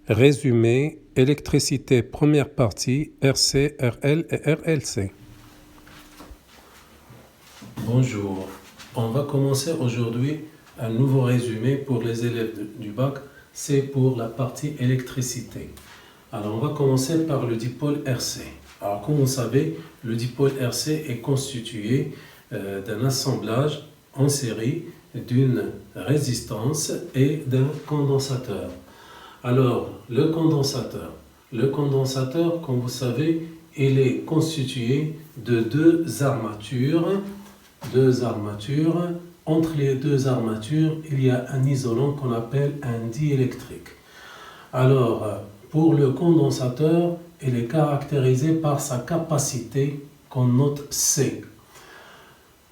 Résumé, électricité première partie, RC, RL et RLC. Bonjour, on va commencer aujourd'hui un nouveau résumé pour les élèves du bac, c'est pour la partie électricité. Alors on va commencer par le dipôle RC. Alors comme vous savez, le dipôle RC est constitué d'un assemblage en série d'une résistance et d'un condensateur. Alors, le condensateur, comme vous savez, il est constitué de deux armatures. Entre les deux armatures, il y a un isolant qu'on appelle un diélectrique. Alors, pour le condensateur, il est caractérisé par sa capacité qu'on note C.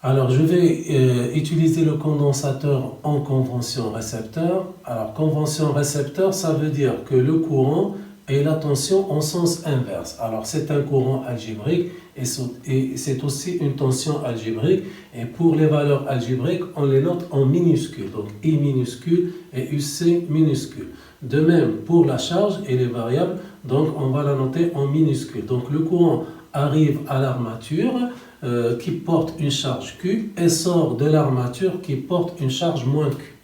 Alors, je vais utiliser le condensateur en convention récepteur. Alors, convention récepteur, ça veut dire que le courant et la tension en sens inverse. Alors, c'est un courant algébrique et c'est aussi une tension algébrique. Et pour les valeurs algébriques, on les note en minuscules. Donc, I minuscule et UC minuscule. De même, pour la charge et les variables, donc on va la noter en minuscules. Donc, le courant arrive à l'armature qui porte une charge Q et sort de l'armature qui porte une charge moins Q.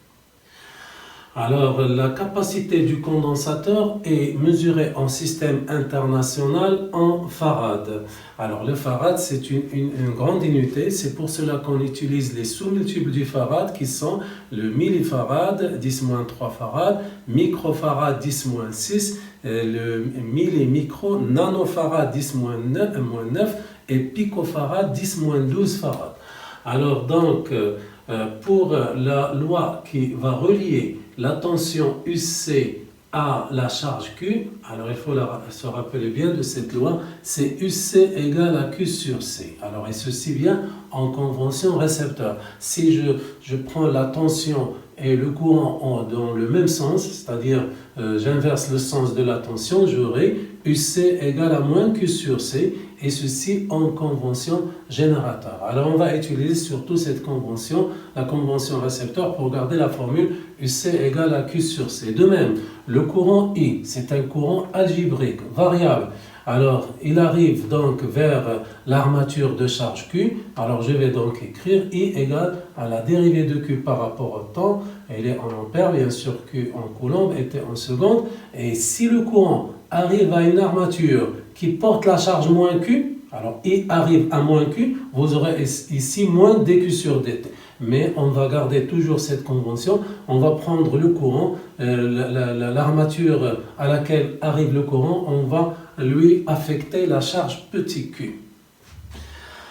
Alors, la capacité du condensateur est mesurée en système international en farad. Alors, le farad, c'est une grande unité. C'est pour cela qu'on utilise les sous-multiples du farad qui sont le millifarad, 10-3 farad, microfarad, 10-6, le millimicro, nanofarad, 10-9 et picofarad, 10-12 farad. Alors, donc, pour la loi qui va relier la tension UC à la charge Q, alors il faut se rappeler bien de cette loi, c'est UC égale à Q sur C. Alors, et ceci vient en convention récepteur. Si je prends la tension et le courant dans le même sens, c'est-à-dire j'inverse le sens de la tension, j'aurai UC égale à moins Q sur C, et ceci en convention générateur. Alors on va utiliser surtout cette convention, la convention récepteur, pour garder la formule UC égale à Q sur C. De même, le courant I, c'est un courant algébrique, variable. Alors, il arrive donc vers l'armature de charge Q. Alors, je vais donc écrire I égale à la dérivée de Q par rapport au temps. Elle est en ampères, bien sûr, Q en coulomb était en secondes. Et si le courant arrive à une armature qui porte la charge moins Q, alors I arrive à moins Q, vous aurez ici moins dQ sur dt. Mais on va garder toujours cette convention. On va prendre le courant, l'armature à laquelle arrive le courant, on va lui affecter la charge petit q.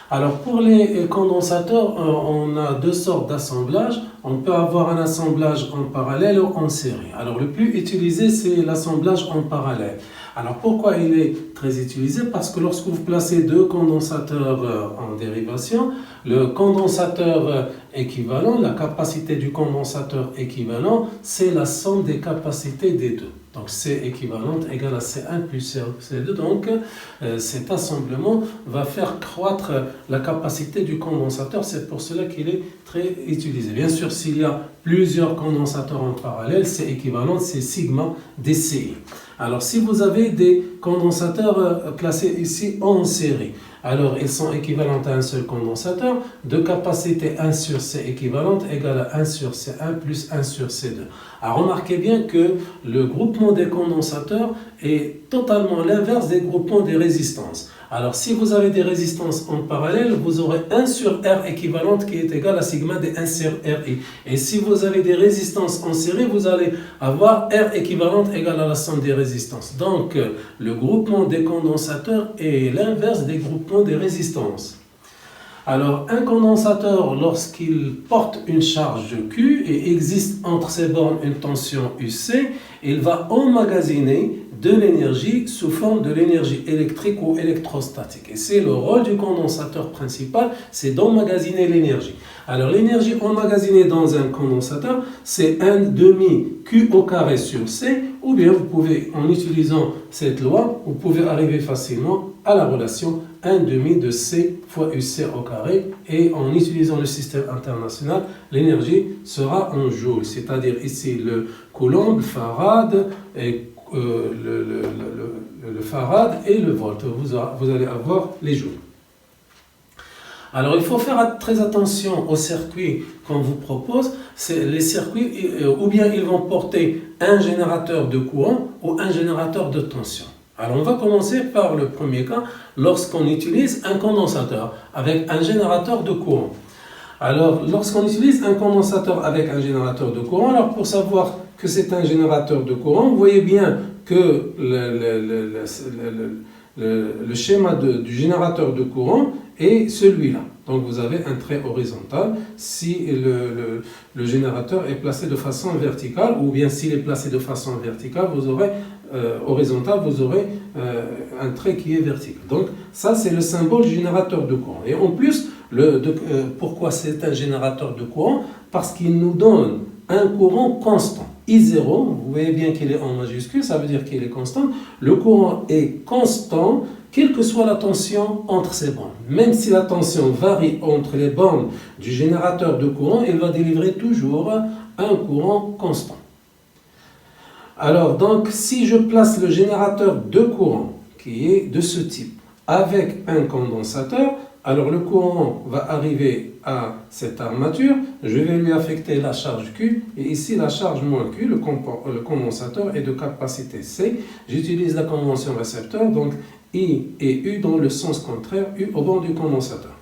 Alors pour les condensateurs, on a deux sortes d'assemblage. On peut avoir un assemblage en parallèle ou en série. Alors le plus utilisé, c'est l'assemblage en parallèle. Alors pourquoi il est très utilisé? Parce que lorsque vous placez deux condensateurs en dérivation, le condensateur équivalent, la capacité du condensateur équivalent, c'est la somme des capacités des deux. Donc C équivalente égale à C1 plus C2. Donc cet assemblement va faire croître la capacité du condensateur. C'est pour cela qu'il est très utilisé. Bien sûr, s'il y a plusieurs condensateurs en parallèle, c'est équivalent, c'est sigma dCi. Alors si vous avez des condensateurs placés ici en série, alors ils sont équivalents à un seul condensateur, de capacité 1 sur C équivalente égale à 1 sur C1 plus 1 sur C2. Alors remarquez bien que le groupement des condensateurs est totalement l'inverse des groupements des résistances. Alors si vous avez des résistances en parallèle, vous aurez 1 sur R équivalente qui est égal à sigma de 1 sur RI. Et si vous avez des résistances en série, vous allez avoir R équivalente égale à la somme des résistances. Donc le groupement des condensateurs est l'inverse des groupements des résistances. Alors, un condensateur, lorsqu'il porte une charge Q et existe entre ses bornes une tension UC, il va emmagasiner de l'énergie sous forme de l'énergie électrique ou électrostatique. Et c'est le rôle du condensateur principal, c'est d'emmagasiner l'énergie. Alors, l'énergie emmagasinée dans un condensateur, c'est 1 demi Q au carré sur C, ou bien vous pouvez, en utilisant cette loi, vous pouvez arriver facilement à la relation 1/2 de C fois UC au carré, et en utilisant le système international, l'énergie sera en joules, c'est-à-dire ici le coulomb, le farad, et le farad et le volt. Vous allez avoir les joules. Alors il faut faire très attention aux circuits qu'on vous propose. Les circuits, ou bien ils vont porter un générateur de courant ou un générateur de tension. Alors on va commencer par le premier cas, lorsqu'on utilise un condensateur avec un générateur de courant. Alors lorsqu'on utilise un condensateur avec un générateur de courant, alors pour savoir que c'est un générateur de courant, vous voyez bien que le schéma du générateur de courant est celui-là. Donc vous avez un trait horizontal si le générateur est placé de façon verticale, ou bien s'il est placé de façon verticale, vous aurez horizontale, vous aurez un trait qui est vertical. Donc ça c'est le symbole du générateur de courant. Et en plus, pourquoi c'est un générateur de courant? Parce qu'il nous donne un courant constant. I0, vous voyez bien qu'il est en majuscule, ça veut dire qu'il est constant. Le courant est constant, quelle que soit la tension entre ces bornes. Même si la tension varie entre les bornes du générateur de courant, il va délivrer toujours un courant constant. Alors, donc, si je place le générateur de courant, qui est de ce type, avec un condensateur, alors le courant va arriver à cette armature, je vais lui affecter la charge Q, et ici la charge moins Q, le condensateur est de capacité C. J'utilise la convention récepteur, donc I et U dans le sens contraire, U au bord du condensateur.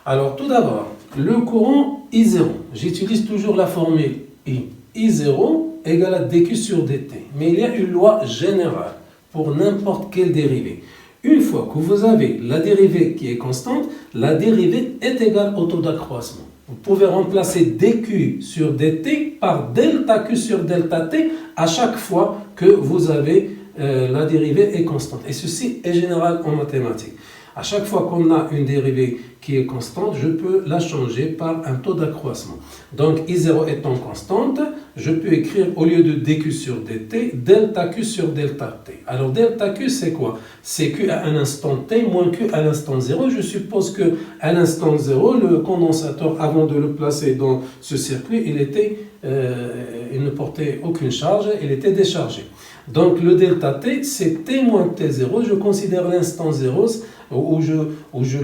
Alors tout d'abord, le courant I0, j'utilise toujours la formule I. I0 égale à dQ sur dt, mais il y a une loi générale pour n'importe quelle dérivée. Une fois que vous avez la dérivée qui est constante, la dérivée est égale au taux d'accroissement. Vous pouvez remplacer dQ sur dt par delta Q sur delta t à chaque fois que vous avez la dérivée est constante. Et ceci est général en mathématiques. À chaque fois qu'on a une dérivée qui est constante, je peux la changer par un taux d'accroissement. Donc I0 étant constante, je peux écrire au lieu de dQ sur dt, delta Q sur delta t. Alors delta Q c'est quoi? C'est Q à un instant t moins Q à l'instant 0. Je suppose que à l'instant 0, le condensateur, avant de le placer dans ce circuit, il ne portait aucune charge, il était déchargé. Donc le delta t c'est t moins t0. Je considère l'instant 0 où je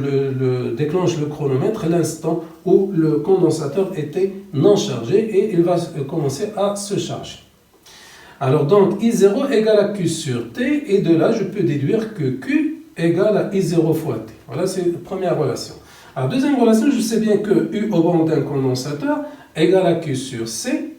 déclenche le chronomètre, l'instant où le condensateur était non chargé, et il va commencer à se charger. Alors donc I0 égale à Q sur T, et de là je peux déduire que Q égale à I0 fois T. Voilà, c'est la première relation. Alors deuxième relation, je sais bien que U au bord d'un condensateur égale à Q sur C.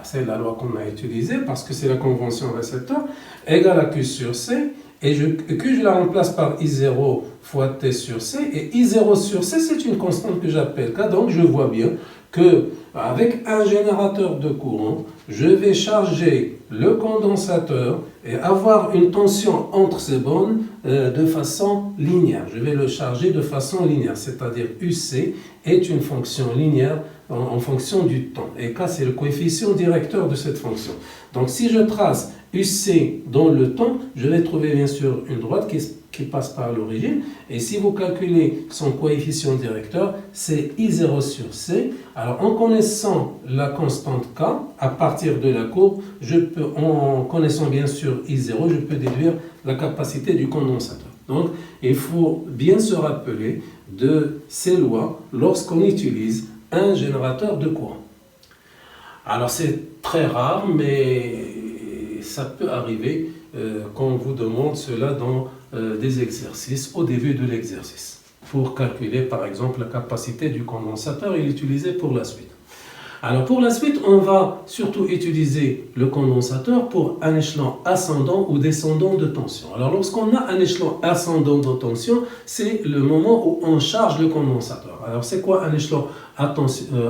C'est la loi qu'on a utilisée parce que c'est la convention récepteur, égale à Q sur C, et Q je la remplace par I0 fois T sur C, et I0 sur C c'est une constante que j'appelle K. Donc je vois bien que avec un générateur de courant, je vais charger le condensateur et avoir une tension entre ces bornes de façon linéaire. Je vais le charger de façon linéaire, c'est-à-dire UC est une fonction linéaire en fonction du temps. Et K, c'est le coefficient directeur de cette fonction. Donc si je trace UC dans le temps, je vais trouver bien sûr une droite qui passe par l'origine. Et si vous calculez son coefficient directeur, c'est I0 sur C. Alors en connaissant la constante K, à partir de la courbe, en connaissant bien sûr I0, je peux déduire la capacité du condensateur. Donc il faut bien se rappeler de ces lois lorsqu'on utilise un générateur de courant. Alors c'est très rare, mais ça peut arriver quand on vous demande cela dans des exercices, au début de l'exercice, pour calculer par exemple la capacité du condensateur et l'utiliser pour la suite. Alors pour la suite, on va surtout utiliser le condensateur pour un échelon ascendant ou descendant de tension. Alors lorsqu'on a un échelon ascendant de tension, c'est le moment où on charge le condensateur. Alors c'est quoi un échelon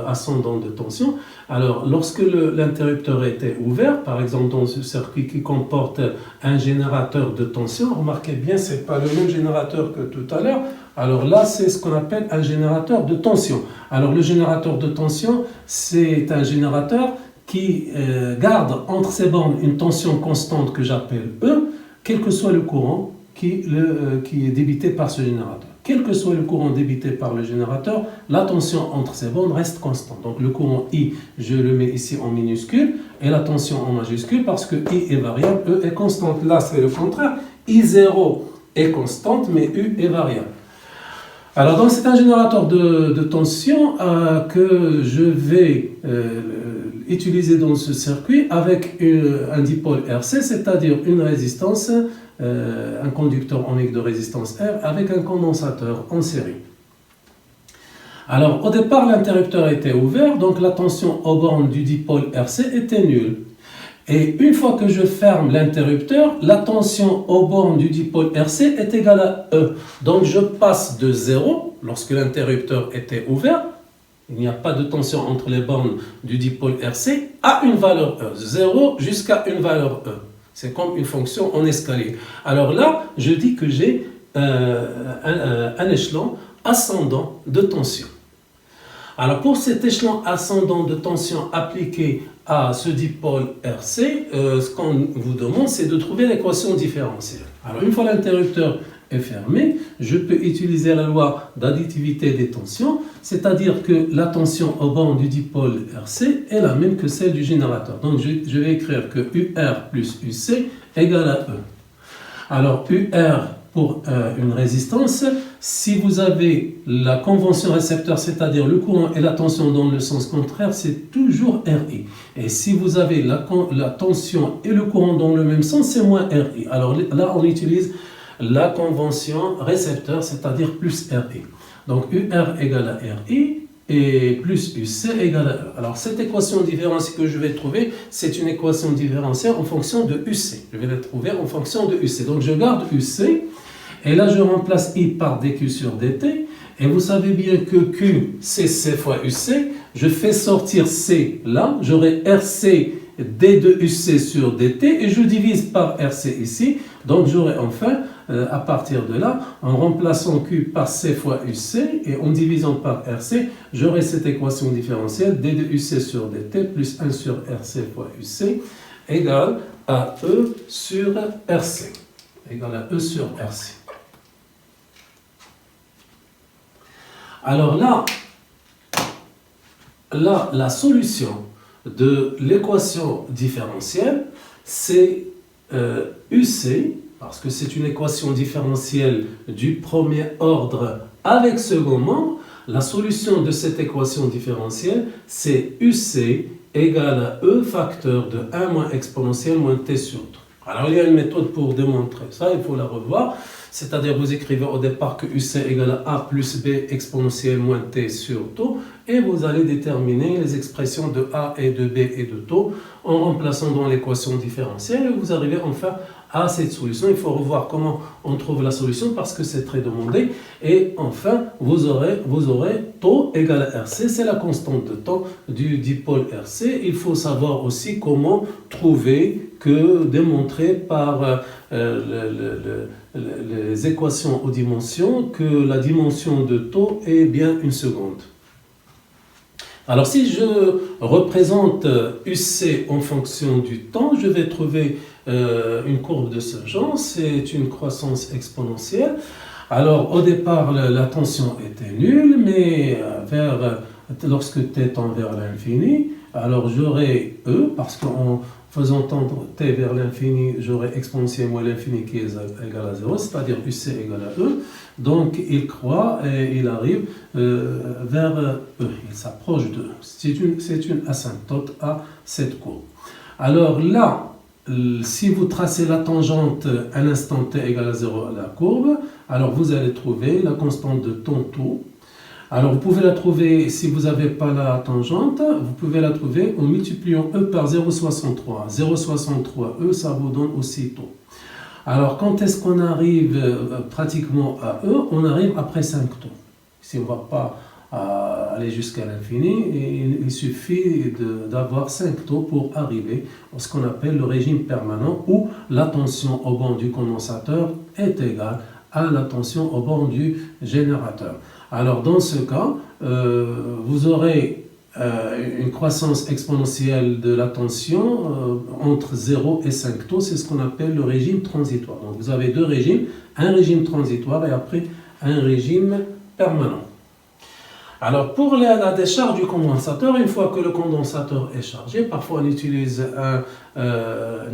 ascendant de tension? Alors lorsque l'interrupteur était ouvert, par exemple dans ce circuit qui comporte un générateur de tension, remarquez bien, ce n'est pas le même générateur que tout à l'heure. Alors là, c'est ce qu'on appelle un générateur de tension. Alors le générateur de tension, c'est un générateur qui garde entre ces bornes une tension constante que j'appelle E, quel que soit le courant qui est débité par ce générateur. Quel que soit le courant débité par le générateur, la tension entre ces bornes reste constante. Donc le courant I, je le mets ici en minuscule, et la tension en majuscule, parce que I est variable, E est constante. Là, c'est le contraire. I0 est constante, mais U est variable. Alors, donc, c'est un générateur de tension que je vais utiliser dans ce circuit avec un dipôle RC, c'est-à-dire une résistance, un conducteur onique de résistance R avec un condensateur en série. Alors, au départ, l'interrupteur était ouvert, donc la tension aux bornes du dipôle RC était nulle. Et une fois que je ferme l'interrupteur, la tension aux bornes du dipôle RC est égale à E. Donc je passe de 0, lorsque l'interrupteur était ouvert, il n'y a pas de tension entre les bornes du dipôle RC, à une valeur E. 0 jusqu'à une valeur E. C'est comme une fonction en escalier. Alors là, je dis que j'ai un échelon ascendant de tension. Alors pour cet échelon ascendant de tension appliqué à ce dipôle RC, ce qu'on vous demande, c'est de trouver l'équation différentielle. Alors une fois l'interrupteur est fermé, je peux utiliser la loi d'additivité des tensions, c'est-à-dire que la tension au bornes du dipôle RC est la même que celle du générateur. Donc je vais écrire que UR plus UC égale à E. Alors UR pour une résistance, si vous avez la convention récepteur, c'est-à-dire le courant et la tension dans le sens contraire, c'est toujours RI. Et si vous avez la tension et le courant dans le même sens, c'est moins RI. Alors là, on utilise la convention récepteur, c'est-à-dire plus RI. Donc UR égale à RI et plus UC égale à E. Alors cette équation différentielle que je vais trouver, c'est une équation différentielle en fonction de UC. Je vais la trouver en fonction de UC. Donc je garde UC. Et là, je remplace I par dQ sur dt. Et vous savez bien que Q, c'est C fois UC. Je fais sortir C là. J'aurai RC d de UC sur dt. Et je divise par RC ici. Donc, j'aurai enfin, à partir de là, en remplaçant Q par C fois UC et en divisant par RC, j'aurai cette équation différentielle d de UC sur dt plus 1 sur RC fois UC égale à E sur RC. Égale à E sur RC. Alors là, la solution de l'équation différentielle, c'est UC, parce que c'est une équation différentielle du premier ordre avec second membre. La solution de cette équation différentielle, c'est UC égale à E facteur de 1 moins exponentielle moins t sur 3. Alors il y a une méthode pour démontrer ça, il faut la revoir. C'est-à-dire vous écrivez au départ que UC égale à A plus B exponentielle moins T sur taux et vous allez déterminer les expressions de A et de B et de taux en remplaçant dans l'équation différentielle et vous arrivez enfin à cette solution. Il faut revoir comment on trouve la solution parce que c'est très demandé et enfin vous aurez taux égale à RC, c'est la constante de temps du dipôle RC. Il faut savoir aussi comment trouver que démontrer par les équations aux dimensions que la dimension de taux est bien une seconde. Alors si je représente UC en fonction du temps, je vais trouver une courbe de ce genre, c'est une croissance exponentielle. Alors au départ la tension était nulle, mais lorsque t tend vers l'infini, alors j'aurai E, parce qu'en faisant tendre t vers l'infini, j'aurai exponentielle moins l'infini qui est égal à 0, c'est-à-dire UC égale à E. Donc il croît et il arrive vers E, il s'approche de E. C'est une asymptote à cette courbe. Alors là, si vous tracez la tangente à l'instant t égale à 0 à la courbe, alors vous allez trouver la constante de taux. Alors vous pouvez la trouver, si vous n'avez pas la tangente, vous pouvez la trouver en multipliant E par 0,63. 0,63 E, ça vous donne aussi taux. Alors quand est-ce qu'on arrive pratiquement à E? On arrive après 5 taux. Si on ne va pas aller jusqu'à l'infini, il suffit d'avoir 5 taux pour arriver à ce qu'on appelle le régime permanent où la tension au borne du condensateur est égale à la tension au borne du générateur. Alors dans ce cas, vous aurez une croissance exponentielle de la tension entre 0 et 5 taux, c'est ce qu'on appelle le régime transitoire. Donc vous avez deux régimes, un régime transitoire et après un régime permanent. Alors pour la décharge du condensateur, une fois que le condensateur est chargé, parfois on utilise un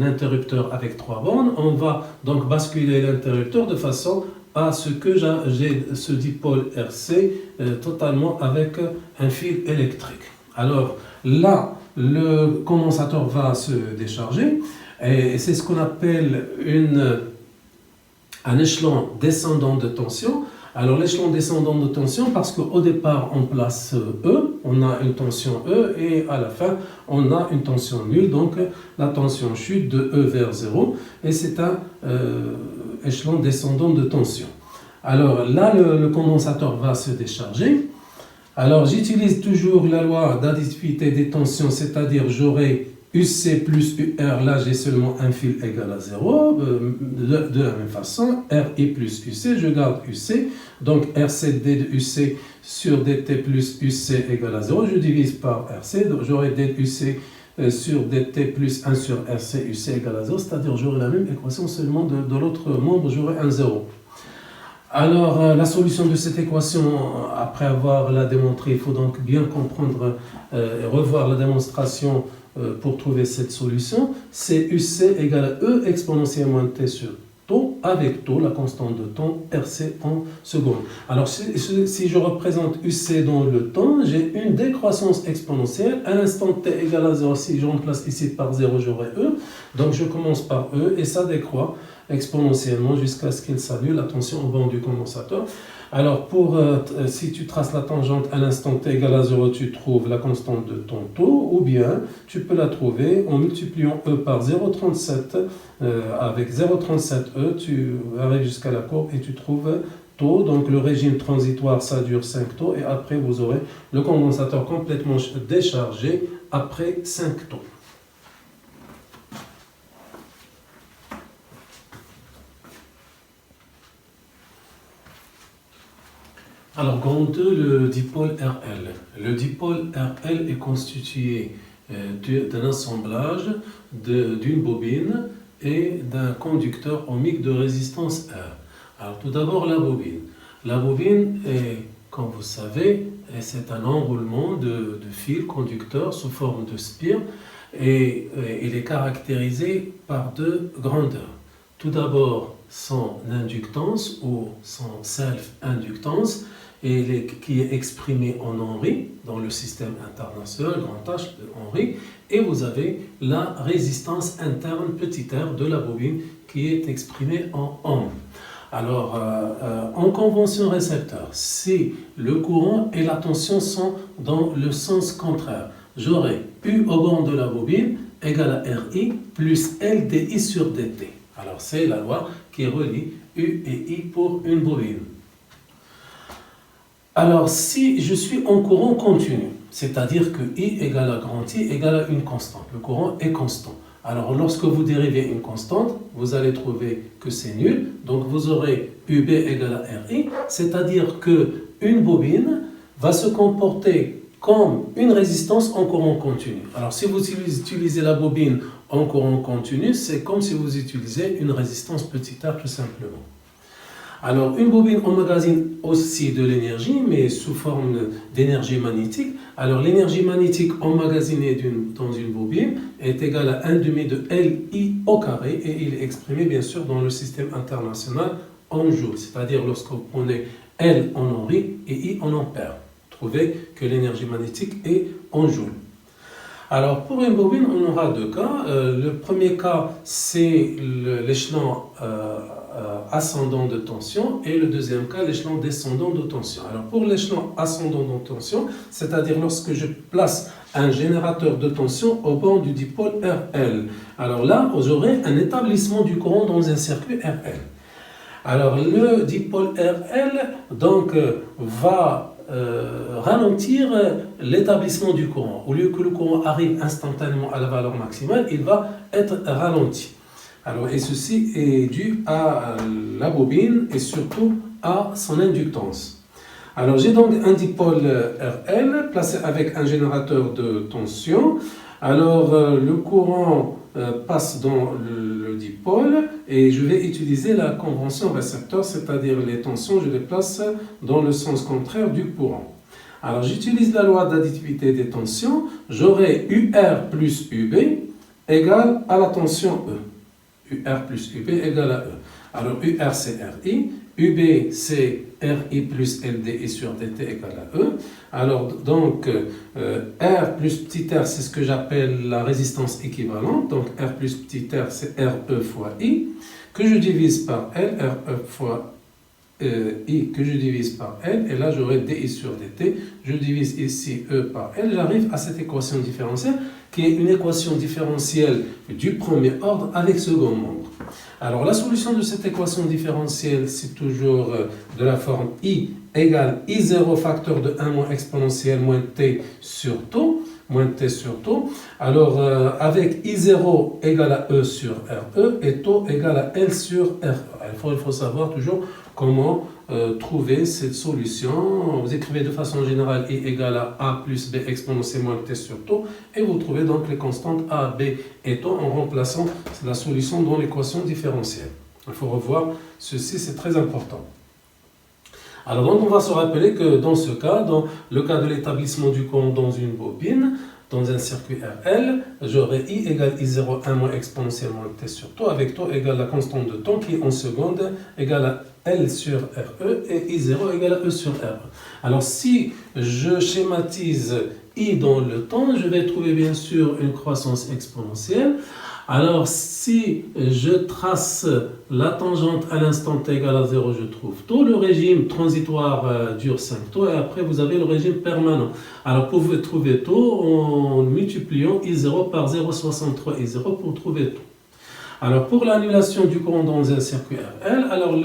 interrupteur avec 3 bornes, on va donc basculer l'interrupteur de façon à ce que j'ai ce dipôle RC totalement avec un fil électrique. Alors là, le condensateur va se décharger et c'est ce qu'on appelle un échelon descendant de tension. Alors l'échelon descendant de tension, parce qu'au départ on place E, on a une tension E et à la fin on a une tension nulle, donc la tension chute de E vers 0 et c'est un échelon descendant de tension. Alors là le condensateur va se décharger. Alors j'utilise toujours la loi d'additivité des tensions, c'est-à-dire j'aurai UC plus UR, là j'ai seulement un fil égal à 0, de la même façon, RI plus UC, je garde UC, donc RCD de UC sur DT plus UC égale à 0, je divise par RC, donc j'aurai DUC sur DT plus 1 sur RC, UC égale à 0, c'est-à-dire j'aurai la même équation, seulement de l'autre membre j'aurai un 0. Alors, la solution de cette équation, après avoir la démontrée, il faut donc bien comprendre et revoir la démonstration pour trouver cette solution. C'est UC égale à E exponentielle moins T sur taux, avec taux, la constante de temps, RC en secondes. Alors, si je représente UC dans le temps, j'ai une décroissance exponentielle. À l'instant T égale à 0, si je remplace ici par 0, j'aurai E. Donc, je commence par E et ça décroît exponentiellement jusqu'à ce qu'il s'annule, attention au banc du condensateur. Alors si tu traces la tangente à l'instant t égale à 0, tu trouves la constante de ton taux, ou bien tu peux la trouver en multipliant E par 0,37, avec 0,37E, tu arrives jusqu'à la courbe et tu trouves taux. Donc le régime transitoire, ça dure 5 taux, et après vous aurez le condensateur complètement déchargé après 5 taux. Alors, grand 2, le dipôle RL. Le dipôle RL est constitué d'un assemblage d'une bobine et d'un conducteur ohmique de résistance R. Alors, tout d'abord, la bobine. La bobine est, comme vous savez, c'est un enroulement de fils conducteurs sous forme de spire et il est caractérisé par deux grandeurs. Tout d'abord, son inductance ou son self-inductance, qui est exprimé en Henry dans le système international, grand H de Henry, et vous avez la résistance interne petit r de la bobine qui est exprimée en ohm. Alors, en convention récepteur, si le courant et la tension sont dans le sens contraire, j'aurai U au banc de la bobine égale à RI plus LDI sur DT. Alors, c'est la loi qui relie U et I pour une bobine. Alors, si je suis en courant continu, c'est-à-dire que I égale à grand I égale à une constante, le courant est constant. Alors, lorsque vous dérivez une constante, vous allez trouver que c'est nul, donc vous aurez UB égale à RI, c'est-à-dire qu'une bobine va se comporter comme une résistance en courant continu. Alors, si vous utilisez la bobine en courant continu, c'est comme si vous utilisez une résistance petit r tout simplement. Alors, une bobine emmagasine aussi de l'énergie, mais sous forme d'énergie magnétique. Alors, l'énergie magnétique emmagasinée dans une bobine est égale à 1,5 de Li au carré, et il est exprimé bien sûr dans le système international en joules, c'est-à-dire lorsque vous prenez L en Henry et I en ampères. Trouvez que l'énergie magnétique est en joules. Alors, pour une bobine, on aura deux cas. Le premier cas, c'est l'échelon ascendant de tension, et le deuxième cas, l'échelon descendant de tension. Alors, pour l'échelon ascendant de tension, c'est-à-dire lorsque je place un générateur de tension au banc du dipôle RL. Alors là, j'aurai un établissement du courant dans un circuit RL. Alors, le dipôle RL donc, va ralentir l'établissement du courant. Au lieu que le courant arrive instantanément à la valeur maximale, il va être ralenti. Alors, et ceci est dû à la bobine et surtout à son inductance. Alors j'ai donc un dipôle RL placé avec un générateur de tension. Alors le courant passe dans le dipôle et je vais utiliser la convention récepteur, c'est-à-dire les tensions, je les place dans le sens contraire du courant. Alors j'utilise la loi d'additivité des tensions, j'aurai UR plus UB égale à la tension E. UR plus UB égale à E. Alors UR c'est RI, UB c'est RI plus LDI sur DT égale à E. Alors donc R plus petit r c'est ce que j'appelle la résistance équivalente. Donc R plus petit r c'est RE fois I que je divise par L, RE fois I que je divise par L, et là j'aurai DI sur DT, je divise ici E par L, j'arrive à cette équation différentielle qui est une équation différentielle du premier ordre avec second membre. Alors la solution de cette équation différentielle, c'est toujours de la forme I égale I0 facteur de 1 moins exponentielle moins T sur taux, Alors avec I0 égale à E sur RE et taux égale à L sur RE. Il faut savoir toujours comment trouver cette solution. Vous écrivez de façon générale I égale à A plus B exponentielle moins T sur taux et vous trouvez donc les constantes A, B et taux en remplaçant la solution dans l'équation différentielle. Il faut revoir ceci, c'est très important. Alors donc on va se rappeler que dans ce cas, dans le cas de l'établissement du courant dans une bobine, dans un circuit RL, j'aurai I égale I0 1 moins exponentielle moins T sur taux, avec taux égale la constante de temps qui en seconde égale à L sur RE et I0 égale à E sur RE. Alors si je schématise I dans le temps, je vais trouver bien sûr une croissance exponentielle. Alors si je trace la tangente à l'instant t égale à 0, je trouve taux. Le régime transitoire dure 5 taux et après vous avez le régime permanent. Alors pour vous trouver taux en multipliant I0 par 0,63 I0 pour trouver taux. Alors pour l'annulation du courant dans un circuit RL, alors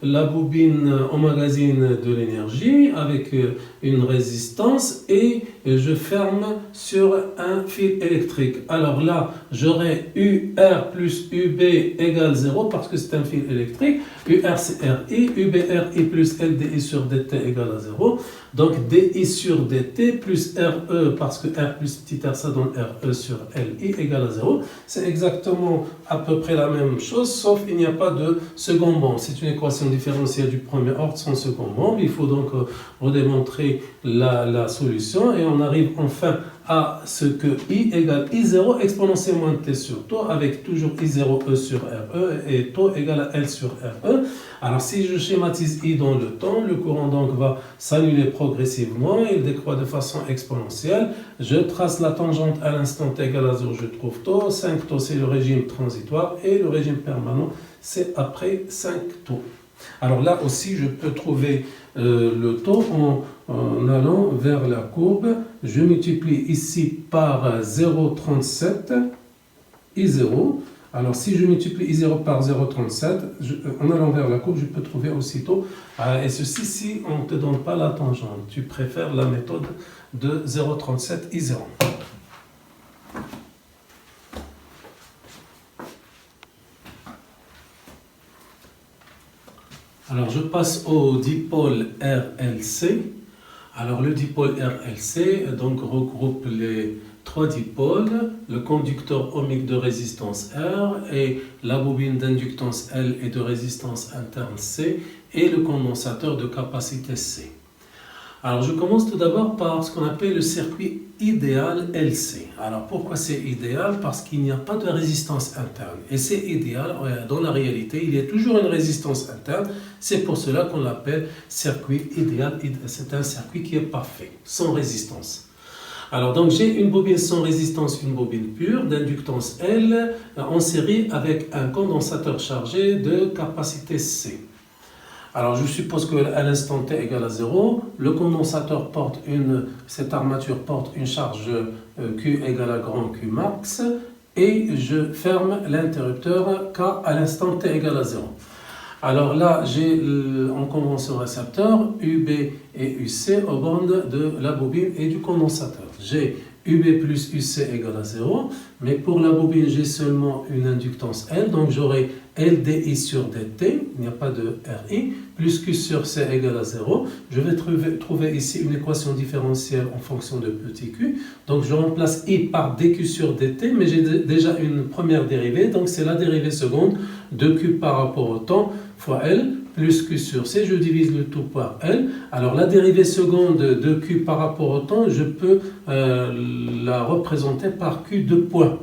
la bobine emmagasine de l'énergie avec une résistance et je ferme sur un fil électrique. Alors là, j'aurai UR plus UB égale 0 parce que c'est un fil électrique. UR c'est RI, UB RI plus LDI sur DT égale à 0. Donc DI sur DT plus RE parce que R plus petit r ça donne RE sur LI égale à 0. C'est exactement à peu près la même chose, sauf il n'y a pas de second membre. C'est une équation différentielle du premier ordre sans second membre. Il faut donc redémontrer la solution et on arrive enfin à ce que I égale I0 exponentielle moins T sur taux avec toujours I0E sur RE et taux égale à L sur RE. Alors si je schématise I dans le temps, le courant donc va s'annuler progressivement, il décroît de façon exponentielle. Je trace la tangente à l'instant t égale à 0, je trouve taux. 5 taux c'est le régime transitoire et le régime permanent c'est après 5 taux. Alors là aussi je peux trouver le taux en allant vers la courbe. Je multiplie ici par 0,37 I0. Alors si je multiplie I0 par 0,37, en allant vers la courbe, je peux trouver aussitôt. Et ceci si on ne te donne pas la tangente. Tu préfères la méthode de 0,37 I0. Alors je passe au dipôle RLC. Alors le dipôle RLC donc regroupe les trois dipôles, le conducteur ohmique de résistance R et la bobine d'inductance L et de résistance interne C et le condensateur de capacité C. Alors je commence tout d'abord par ce qu'on appelle le circuit idéal LC. Alors pourquoi c'est idéal? Parce qu'il n'y a pas de résistance interne. Et c'est idéal, dans la réalité, il y a toujours une résistance interne. C'est pour cela qu'on l'appelle circuit idéal. C'est un circuit qui est parfait, sans résistance. Alors donc j'ai une bobine sans résistance, une bobine pure d'inductance L en série avec un condensateur chargé de capacité C. Alors je suppose qu'à l'instant t égale à 0, le condensateur porte cette armature porte une charge Q égale à grand Q max et je ferme l'interrupteur K à l'instant t égale à 0. Alors là, j'ai en convention récepteur UB et UC aux bornes de la bobine et du condensateur. J'ai UB plus UC égale à 0. mais pour la bobine, j'ai seulement une inductance L, donc j'aurai LDI sur DT, il n'y a pas de RI, plus Q sur C égale à 0. Je vais trouver ici une équation différentielle en fonction de petit q. Donc je remplace I par dQ sur DT, mais j'ai déjà une première dérivée, donc c'est la dérivée seconde de Q par rapport au temps fois L, plus Q sur C, je divise le tout par L. Alors la dérivée seconde de Q par rapport au temps, je peux la représenter par Q de points.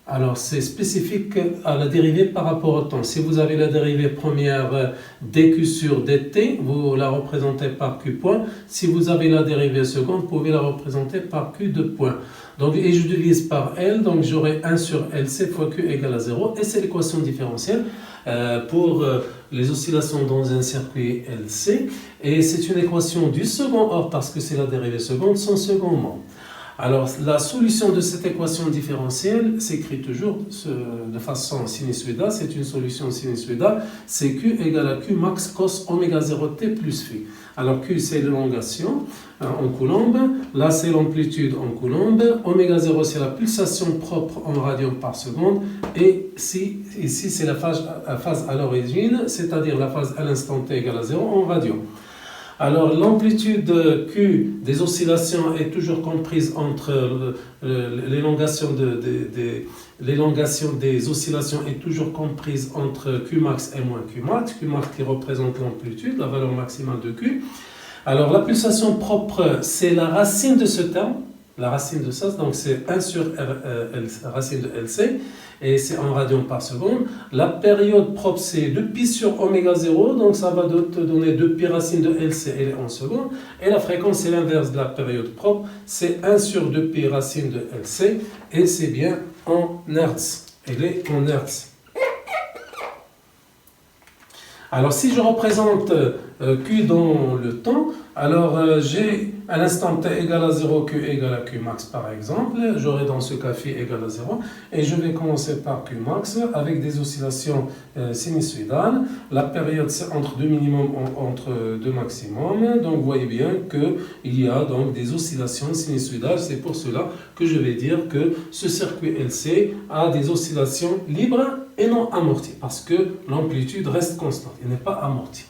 Alors c'est spécifique à la dérivée par rapport au temps. Si vous avez la dérivée première dQ sur dt, vous la représentez par Q point. Si vous avez la dérivée seconde, vous pouvez la représenter par Q de point. Donc, et je divise par L, donc j'aurai 1 sur LC fois Q égale à 0. Et c'est l'équation différentielle pour les oscillations dans un circuit LC. Et c'est une équation du second ordre parce que c'est la dérivée seconde sans second membre. Alors, la solution de cette équation différentielle s'écrit toujours de façon sinusoïdale. C'est une solution sinusoïdale. C'est Q égale à Q max cos oméga 0 t plus phi. Alors, Q, c'est l'élongation en coulombe. Là, c'est l'amplitude en coulombe. Oméga 0, c'est la pulsation propre en radians par seconde. Et ici, c'est la phase à l'origine, c'est-à-dire la phase à l'instant t égale à 0 en radians. Alors, l'amplitude Q des oscillations est toujours comprise entre l'élongation des oscillations est toujours comprise entre Qmax et moins Qmax. Qmax qui représente l'amplitude, la valeur maximale de Q. Alors, la pulsation propre, c'est la racine de ce terme, la racine de ça, donc c'est 1 sur racine de LC. Et c'est en radians par seconde. La période propre, c'est 2π sur oméga 0, donc ça va te donner 2π racine de LC, elle est en seconde. Et la fréquence, c'est l'inverse de la période propre, c'est 1 sur 2π racine de LC, et c'est bien en Hertz. Elle est en Hertz. Alors, si je représente Q dans le temps, alors j'ai à l'instant t égale à 0, Q égale à Q max par exemple. J'aurai dans ce cas phi égale à 0. Et je vais commencer par Q max avec des oscillations sinusoïdales. La période, c'est entre deux minimums, entre deux maximums. Donc, vous voyez bien qu'il y a donc des oscillations sinusoïdales. C'est pour cela que je vais dire que ce circuit LC a des oscillations libres et non amorties, parce que l'amplitude reste constante, elle n'est pas amortie.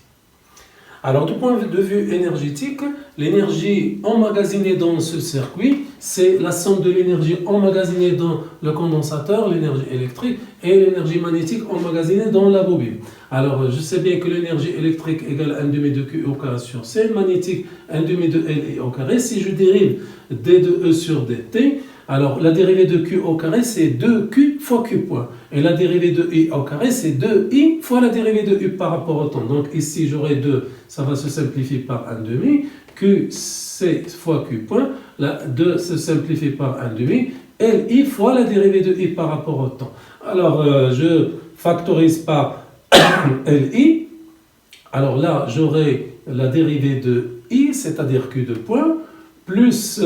Alors, du point de vue énergétique, l'énergie emmagasinée dans ce circuit, c'est la somme de l'énergie emmagasinée dans le condensateur, l'énergie électrique, et l'énergie magnétique emmagasinée dans la bobine. Alors, je sais bien que l'énergie électrique égale 1 demi de Q au carré sur C, magnétique 1 demi de L au carré. Si je dérive D de E sur dt, alors la dérivée de Q au carré, c'est 2Q fois Q point. Et la dérivée de I au carré, c'est 2I fois la dérivée de U par rapport au temps. Donc ici, j'aurai 2, ça va se simplifier par 1 demi. QC fois Q point, la 2 se simplifie par 1 demi. LI fois la dérivée de I par rapport au temps. Alors, je factorise par LI. Alors là, j'aurai la dérivée de I, c'est-à-dire Q de point, plus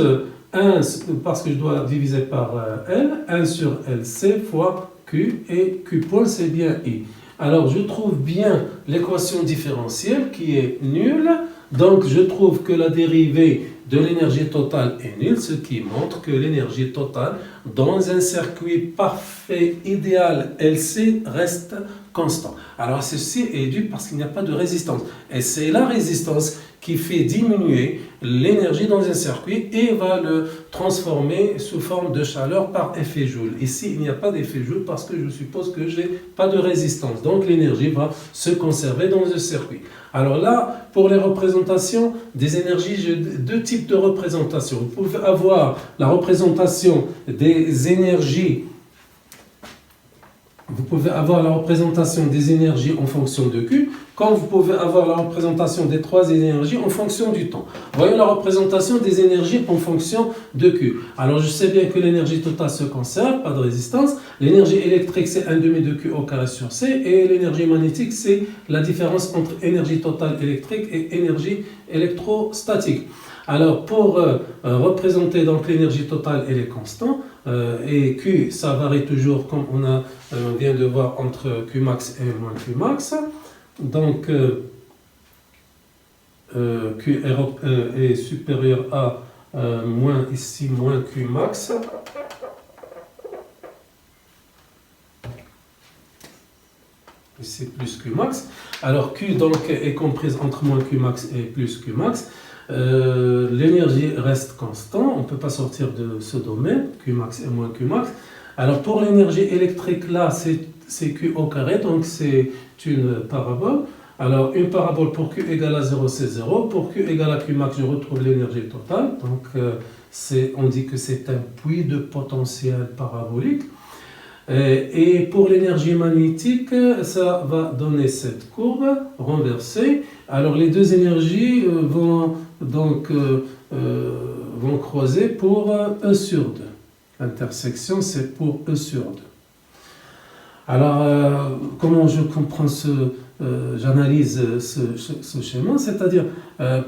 1, parce que je dois diviser par L, 1 sur LC fois Q, et Q point, c'est bien I. Alors, je trouve bien l'équation différentielle qui est nulle. Donc, je trouve que la dérivée de l'énergie totale est nulle, ce qui montre que l'énergie totale dans un circuit parfait, idéal, LC, reste constant. Alors, ceci est dû parce qu'il n'y a pas de résistance. Et c'est la résistance qui fait diminuer l'énergie dans un circuit et va le transformer sous forme de chaleur par effet Joule. Ici, il n'y a pas d'effet Joule parce que je suppose que je n'ai pas de résistance. Donc, l'énergie va se conserver dans le circuit. Alors là, pour les représentations des énergies, j'ai deux types de représentations. Vous pouvez avoir la représentation des énergies. Vous pouvez avoir la représentation des énergies en fonction de Q, comme vous pouvez avoir la représentation des trois énergies en fonction du temps. Voyons la représentation des énergies en fonction de Q. Alors, je sais bien que l'énergie totale se conserve, pas de résistance. L'énergie électrique, c'est 1 demi de Q au carré sur C. Et l'énergie magnétique, c'est la différence entre énergie totale électrique et énergie électrostatique. Alors, pour représenter donc l'énergie totale, elle est constante. Et Q, ça varie toujours, comme on vient de voir, entre Qmax et moins Qmax. Donc, Q est supérieur à moins ici, moins Qmax. c'est plus Qmax. Alors Q donc est comprise entre moins Qmax et plus Qmax. L'énergie reste constante, on ne peut pas sortir de ce domaine, Qmax et moins Qmax. Alors pour l'énergie électrique, là, c'est Q au carré, donc c'est une parabole. Alors une parabole pour Q égale à 0, c'est 0. Pour Q égale à Qmax, je retrouve l'énergie totale. Donc on dit que c'est un puits de potentiel parabolique. Et pour l'énergie magnétique, ça va donner cette courbe renversée. Alors les deux énergies vont croiser pour E sur 2. L'intersection, c'est pour E sur 2. Alors, comment je comprends j'analyse ce schéma? C'est-à-dire,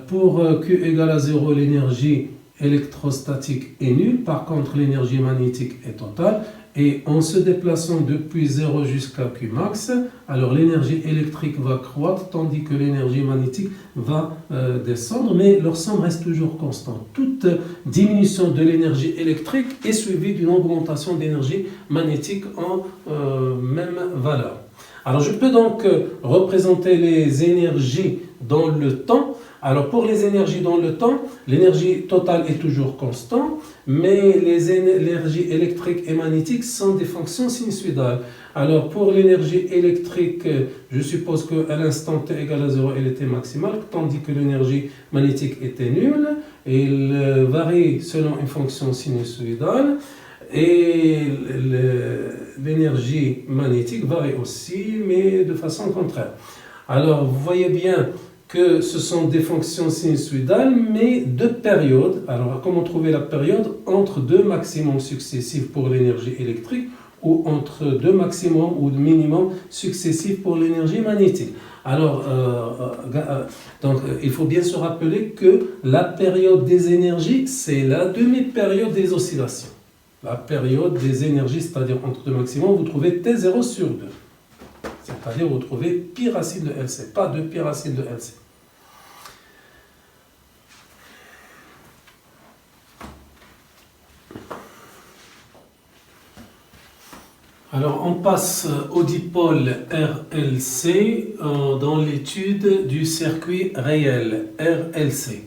pour Q égale à 0, l'énergie électrostatique est nulle. Par contre, l'énergie magnétique est totale. Et en se déplaçant depuis 0 jusqu'à Qmax, alors l'énergie électrique va croître, tandis que l'énergie magnétique va descendre, mais leur somme reste toujours constante. Toute diminution de l'énergie électrique est suivie d'une augmentation d'énergie magnétique en même valeur. Alors je peux donc représenter les énergies dans le temps. Alors pour les énergies dans le temps, l'énergie totale est toujours constante, mais les énergies électriques et magnétiques sont des fonctions sinusoïdales. Alors pour l'énergie électrique, je suppose qu'à l'instant t égale à 0, elle était maximale, tandis que l'énergie magnétique était nulle. Elle varie selon une fonction sinusoïdale. Et l'énergie magnétique varie aussi, mais de façon contraire. Alors vous voyez bien que ce sont des fonctions sinusoïdales, mais de période. Alors, comment trouver la période? Entre deux maximums successifs pour l'énergie électrique ou entre deux maximums ou minimums successifs pour l'énergie magnétique. Alors, il faut bien se rappeler que la période des énergies, c'est la demi-période des oscillations. La période des énergies, c'est-à-dire entre deux maximums, vous trouvez T0 sur 2. C'est-à-dire vous trouvez pi racine de LC, pas de pi racine de LC. Alors on passe au dipôle RLC dans l'étude du circuit réel RLC.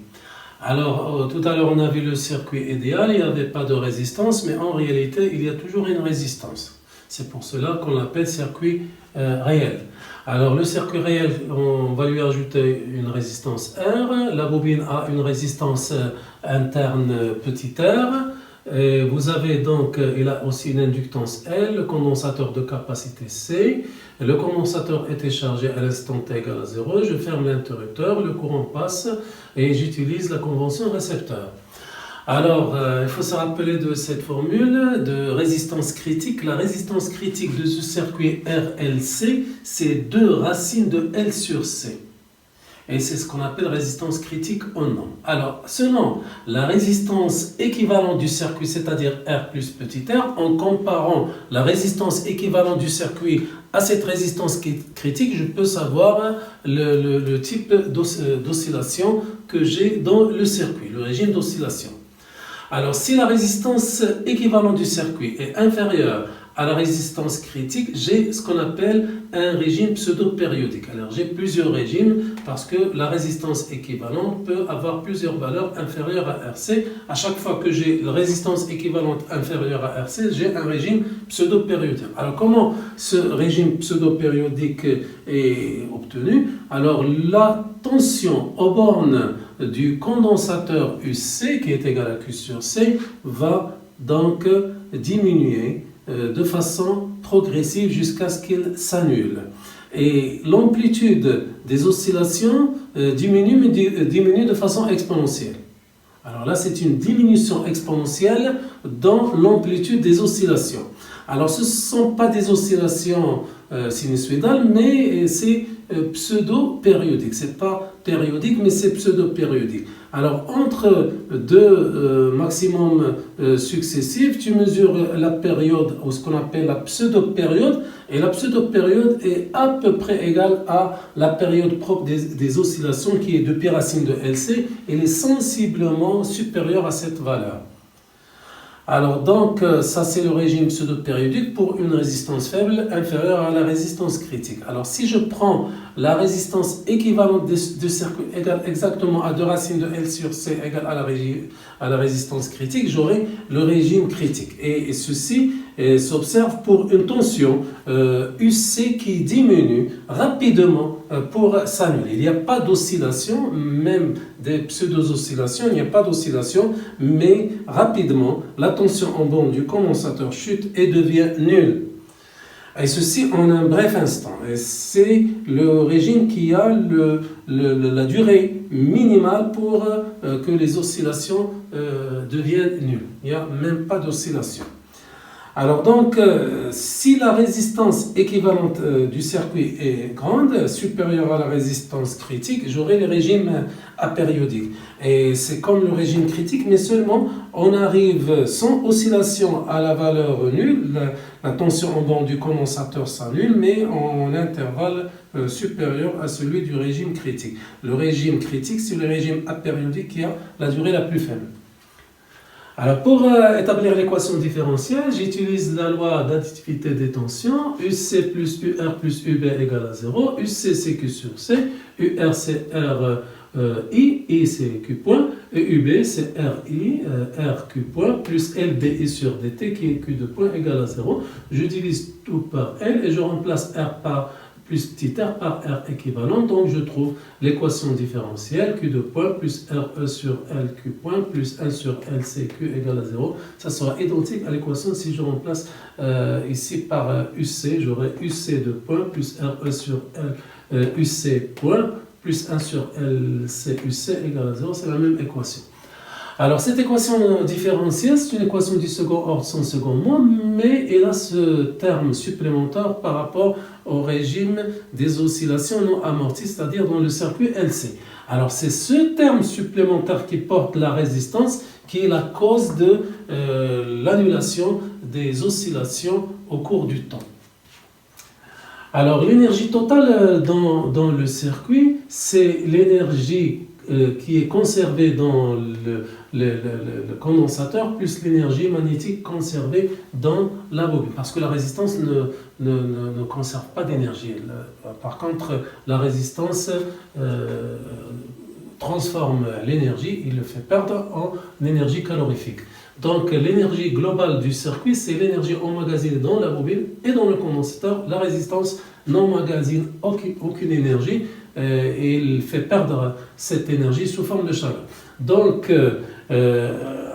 Alors tout à l'heure on a vu le circuit idéal, il n'y avait pas de résistance, mais en réalité il y a toujours une résistance. C'est pour cela qu'on l'appelle circuit réel. Alors le circuit réel, on va lui ajouter une résistance R. La bobine a une résistance interne petit r. Et vous avez donc, il a aussi une inductance L, le condensateur de capacité C. Le condensateur était chargé à l'instant t égale à 0. Je ferme l'interrupteur, le courant passe et j'utilise la convention récepteur. Alors, il faut se rappeler de cette formule de résistance critique. La résistance critique de ce circuit RLC, c'est 2 racines de L sur C. Et c'est ce qu'on appelle résistance critique en ohm. Alors, selon la résistance équivalente du circuit, c'est-à-dire R plus petit r, en comparant la résistance équivalente du circuit à cette résistance critique, je peux savoir le type d'oscillation que j'ai dans le circuit, le régime d'oscillation. Alors, si la résistance équivalente du circuit est inférieure à la résistance critique, j'ai ce qu'on appelle un régime pseudo-périodique. Alors, j'ai plusieurs régimes parce que la résistance équivalente peut avoir plusieurs valeurs inférieures à RC. À chaque fois que j'ai la résistance équivalente inférieure à RC, j'ai un régime pseudo-périodique. Alors, comment ce régime pseudo-périodique est obtenu? Alors, la tension aux bornes du condensateur UC, qui est égal à Q sur C, va donc diminuer de façon progressive jusqu'à ce qu'il s'annule. Et l'amplitude des oscillations diminue, mais diminue de façon exponentielle. Alors là, c'est une diminution exponentielle dans l'amplitude des oscillations. Alors, ce ne sont pas des oscillations sinusoïdales, mais c'est pseudo-périodique. Ce n'est pas périodique, mais c'est pseudo-périodique. Alors, entre deux maximums successifs, tu mesures la période, ou ce qu'on appelle la pseudo-période, et la pseudo-période est à peu près égale à la période propre des oscillations, qui est de pi racine de LC. Elle est sensiblement supérieure à cette valeur. Alors donc, ça c'est le régime pseudo-périodique pour une résistance faible inférieure à la résistance critique. Alors si je prends la résistance équivalente du circuit égale exactement à 2 racines de L sur C égale à la résistance critique, j'aurai le régime critique. Et ceci s'observe pour une tension UC qui diminue rapidement pour s'annuler. Il n'y a pas d'oscillation, même des pseudo-oscillations, il n'y a pas d'oscillation, mais rapidement, la tension en borne du condensateur chute et devient nulle. Et ceci en un bref instant. Et c'est le régime qui a la durée minimale pour que les oscillations deviennent nulles. Il n'y a même pas d'oscillation. Alors donc, si la résistance équivalente du circuit est grande, supérieure à la résistance critique, j'aurai le régime apériodique. Et c'est comme le régime critique, mais seulement on arrive sans oscillation à la valeur nulle, la tension en borne du condensateur s'annule, mais en intervalle supérieur à celui du régime critique. Le régime critique, c'est le régime apériodique qui a la durée la plus faible. Alors pour établir l'équation différentielle, j'utilise la loi d'additivité des tensions. UC plus UR plus UB égale à 0. UC c'est Q sur C. UR c'est I c'est Q point. Et UB c'est RI, RQ point, plus LDI sur DT qui est Q de point égale à 0. J'utilise tout par L et je remplace R par plus petit r par R équivalent, donc je trouve l'équation différentielle Q de point plus RE sur LQ point plus 1 sur LCQ égale à 0. Ça sera identique à l'équation si je remplace ici par UC, j'aurai UC de point plus RE sur UC point plus 1 sur LCUC égale à 0, c'est la même équation. Alors cette équation différentielle, c'est une équation du second ordre sans second mot, mais elle a ce terme supplémentaire par rapport au régime des oscillations non amorties, c'est-à-dire dans le circuit LC. Alors c'est ce terme supplémentaire qui porte la résistance qui est la cause de l'annulation des oscillations au cours du temps. Alors l'énergie totale dans le circuit, c'est l'énergie qui est conservée dans le condensateur plus l'énergie magnétique conservée dans la bobine. Parce que la résistance ne conserve pas d'énergie. Par contre, la résistance transforme l'énergie, il le fait perdre en énergie calorifique. Donc l'énergie globale du circuit, c'est l'énergie emmagasinée dans la bobine et dans le condensateur. La résistance n'emmagasine aucune énergie et il fait perdre cette énergie sous forme de chaleur. Donc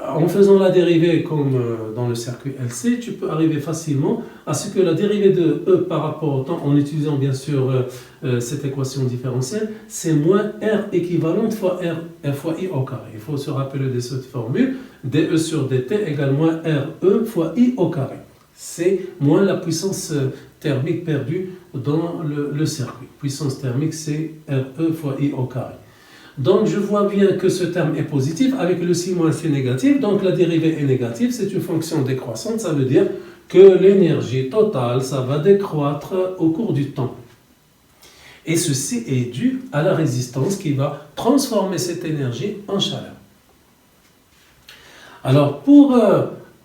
en faisant la dérivée comme dans le circuit LC, tu peux arriver facilement à ce que la dérivée de E par rapport au temps, en utilisant bien sûr cette équation différentielle, c'est moins R équivalente fois R fois I au carré. Il faut se rappeler de cette formule, dE sur dt égale moins RE fois I au carré. C'est moins la puissance thermique perdue dans le circuit. Puissance thermique, c'est RE fois I au carré. Donc je vois bien que ce terme est positif, avec le signe moins c'est négatif, donc la dérivée est négative, c'est une fonction décroissante, ça veut dire que l'énergie totale, ça va décroître au cours du temps. Et ceci est dû à la résistance qui va transformer cette énergie en chaleur. Alors pour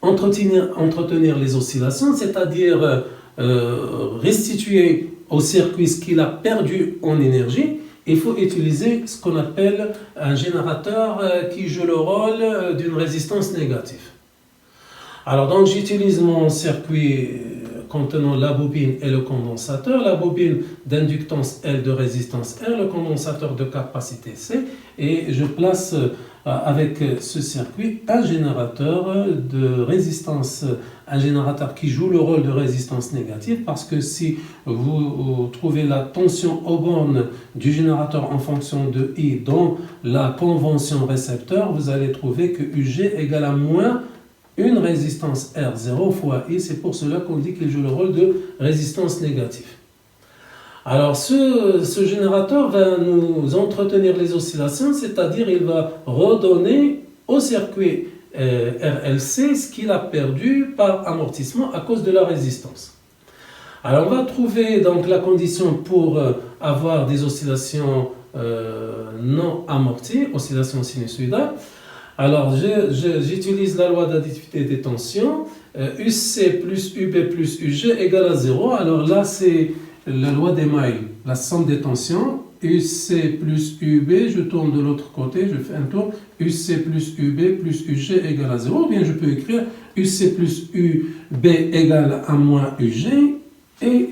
entretenir les oscillations, c'est-à-dire restituer au circuit ce qu'il a perdu en énergie, il faut utiliser ce qu'on appelle un générateur qui joue le rôle d'une résistance négative. Alors donc j'utilise mon circuit contenant la bobine et le condensateur, la bobine d'inductance L de résistance R, le condensateur de capacité C, et je place avec ce circuit un générateur de résistance, un générateur qui joue le rôle de résistance négative, parce que si vous trouvez la tension aux bornes du générateur en fonction de I dans la convention récepteur, vous allez trouver que UG égale à moins une résistance R0 fois I, c'est pour cela qu'on dit qu'il joue le rôle de résistance négative. Alors ce générateur va nous entretenir les oscillations, c'est-à-dire il va redonner au circuit RLC ce qu'il a perdu par amortissement à cause de la résistance. Alors on va trouver donc la condition pour avoir des oscillations non amorties, oscillations sinusoïdales. Alors, j'utilise la loi d'additivité des tensions. UC plus UB plus UG égale à 0. Alors là, c'est la loi des mailles, la somme des tensions. UC plus UB, je tourne de l'autre côté, je fais un tour. UC plus UB plus UG égale à 0. Ou bien je peux écrire UC plus UB égale à moins UG. Et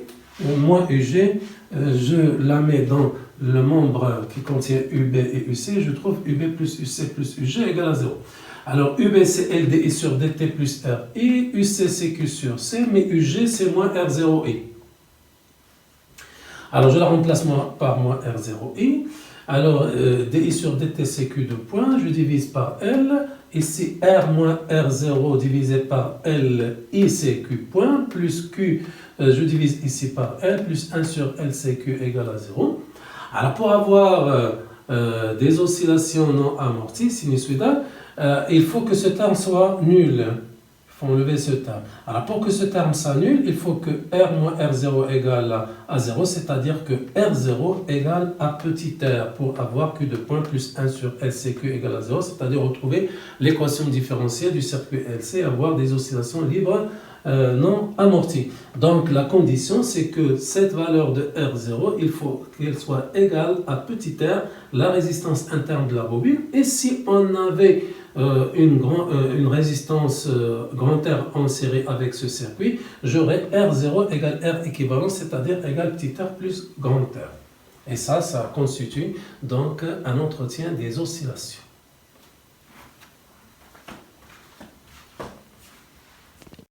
moins UG, je la mets dans le membre qui contient UB et UC. Je trouve UB plus UC plus UG égale à 0. Alors UB c'est LDI sur DT plus RI. UC c'est Q sur C. Mais UG c'est moins R0I. Alors, je la remplace par moins R0i. Alors, DI sur DT, c'est Q de point. Je divise par L. Ici, R moins R0 divisé par L, I, c'est Q point. Plus Q, je divise ici par L. Plus 1 sur L, c'est Q égale à 0. Alors, pour avoir des oscillations non amorties, sinusoïdales, il faut que ce terme soit nul. Il faut enlever ce terme. Alors, pour que ce terme s'annule, il faut que R moins R0 égale à 0, c'est-à-dire que R0 égale à petit r pour avoir Q de point plus 1 sur LCQ égale à 0, c'est-à-dire retrouver l'équation différentielle du circuit LC et avoir des oscillations libres non amorties. Donc, la condition, c'est que cette valeur de R0, il faut qu'elle soit égale à petit r, la résistance interne de la bobine. Et si on avait une résistance grand R en série avec ce circuit, j'aurai R0 égale R équivalent, c'est-à-dire égale petit r plus grand R. Et ça constitue donc un entretien des oscillations.